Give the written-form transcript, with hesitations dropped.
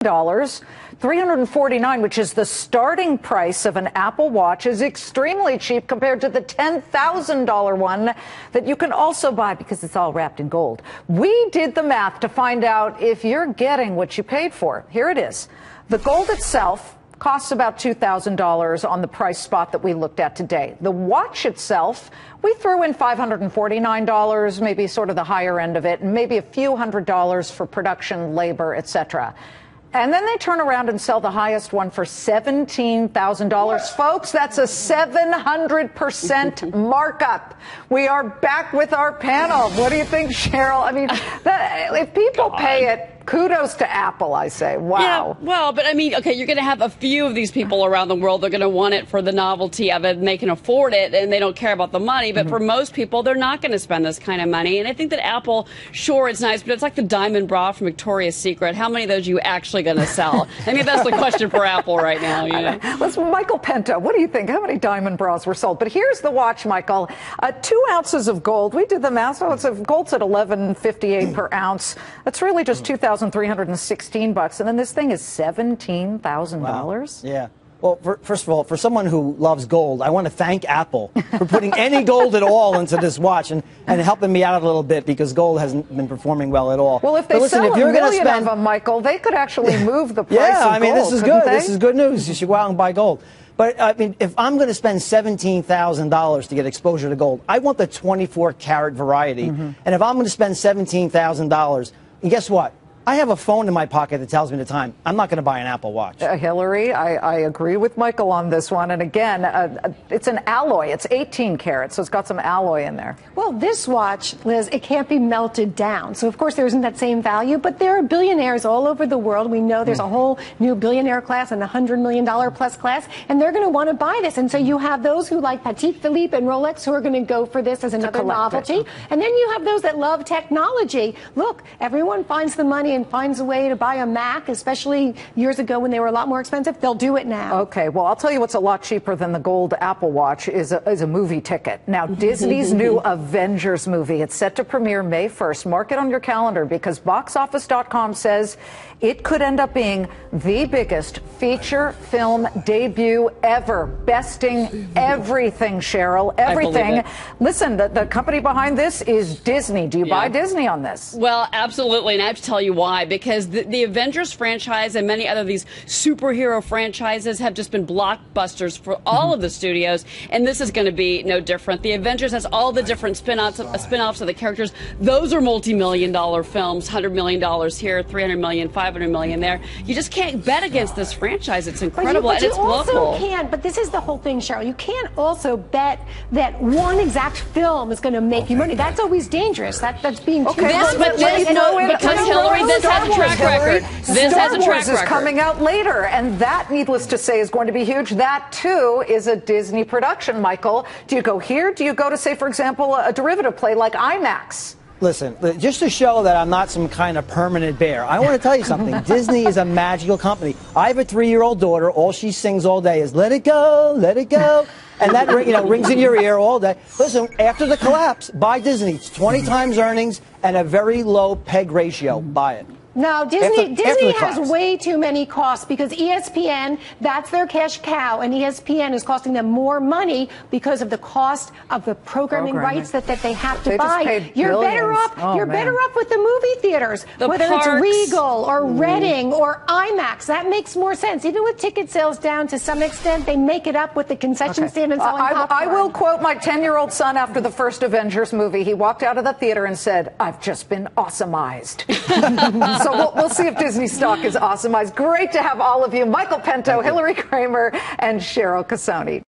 $349, which is the starting price of an Apple Watch, is extremely cheap compared to the $10,000 one that you can also buy because it's all wrapped in gold. We did the math to find out if you're getting what you paid for. Here it is. The gold itself costs about $2,000 on the price spot that we looked at today. The watch itself, we threw in $549, maybe sort of the higher end of it, and maybe a few $100s for production, labor, etc. And then they turn around and sell the highest one for $17,000. Folks, that's a 700% markup. We are back with our panel. What do you think, Cheryl? I mean, if people pay it, kudos to Apple, I say. Wow. Yeah, well, but I mean, okay, you're going to have a few of these people around the world. They're going to want it for the novelty of it, and they can afford it, and they don't care about the money. But for most people, they're not going to spend this kind of money. And I think that Apple, sure, it's nice, but it's like the diamond bra from Victoria's Secret. How many of those are you actually going to sell? I mean, that's the question for Apple right now. You know? Michael Pento, what do you think? How many diamond bras were sold? But here's the watch, Michael. 2 ounces of gold. We did the math. So gold's at $11.58 per ounce. That's really just $2,316, and then this thing is $17,000. Wow. Yeah. Well, first of all, for someone who loves gold, I want to thank Apple for putting any gold at all into this watch and helping me out a little bit because gold hasn't been performing well at all. Well, if they sell a million of them, Michael, they could actually move the price of gold. Yeah, I mean, this is good. This is good news. You should go out and buy gold. But, I mean, if I'm going to spend $17,000 to get exposure to gold, I want the 24-karat variety. And if I'm going to spend $17,000, and guess what? I have a phone in my pocket that tells me the time. I'm not going to buy an Apple Watch. Hillary, I agree with Michael on this one. And again, it's an alloy. It's 18 karat, so it's got some alloy in there. Well, this watch, Liz, it can't be melted down. So, of course, there isn't that same value. But there are billionaires all over the world. We know there's a whole new billionaire class and a $100 million plus class. And they're going to want to buy this. And so you have those who like Petit Philippe and Rolex who are going to go for this as another novelty. And then you have those that love technology. Look, everyone finds the money and finds a way to buy a Mac, especially years ago when they were a lot more expensive. They'll do it now. Okay, well, I'll tell you what's a lot cheaper than the gold Apple Watch is a movie ticket. Now, Disney's new Avengers movie, it's set to premiere May 1st. Mark it on your calendar because boxoffice.com says it could end up being the biggest feature film debut ever, besting everything, Cheryl, everything. Listen, the company behind this is Disney. Do you buy Disney on this? Well, absolutely, and I have to tell you why. Because the Avengers franchise and many other of these superhero franchises have just been blockbusters for all of the studios, and this is going to be no different. The Avengers has all the different spin-offs of the characters. Those are multi-million-dollar films, $100 million here, $300 million, $500 million there. You just can't bet against this franchise. It's incredible, and it's local. You also can't, but this is the whole thing, Cheryl. You can't also bet that one exact film is going to make you money. That's always dangerous. That's being too because Hillary, this has a track record. This has a track record. Is coming out later, and that, needless to say, is going to be huge. That, too, is a Disney production, Michael. Do you go here? Do you go to, say, for example, a derivative play like IMAX? Listen, just to show that I'm not some kind of permanent bear, I want to tell you something. Disney is a magical company. I have a 3-year-old daughter. All she sings all day is, let it go, let it go. And that rings in your ear all day. Listen, after the collapse, buy Disney. It's 20 times earnings and a very low PEG ratio. Buy it. No, Disney has way too many costs because ESPN, that's their cash cow, and ESPN is costing them more money because of the cost of the programming rights that they have to buy. You're better off with the movie theaters, whether it's Regal or Reading or IMAX. That makes more sense. Even with ticket sales down to some extent, they make it up with the concession stand and selling popcorn. I will quote my 10-year-old son after the first Avengers movie. He walked out of the theater and said, "I've just been awesomized." So we'll see if Disney stock is awesomized. Great to have all of you. Michael Pento, Hillary Kramer, and Cheryl Casone.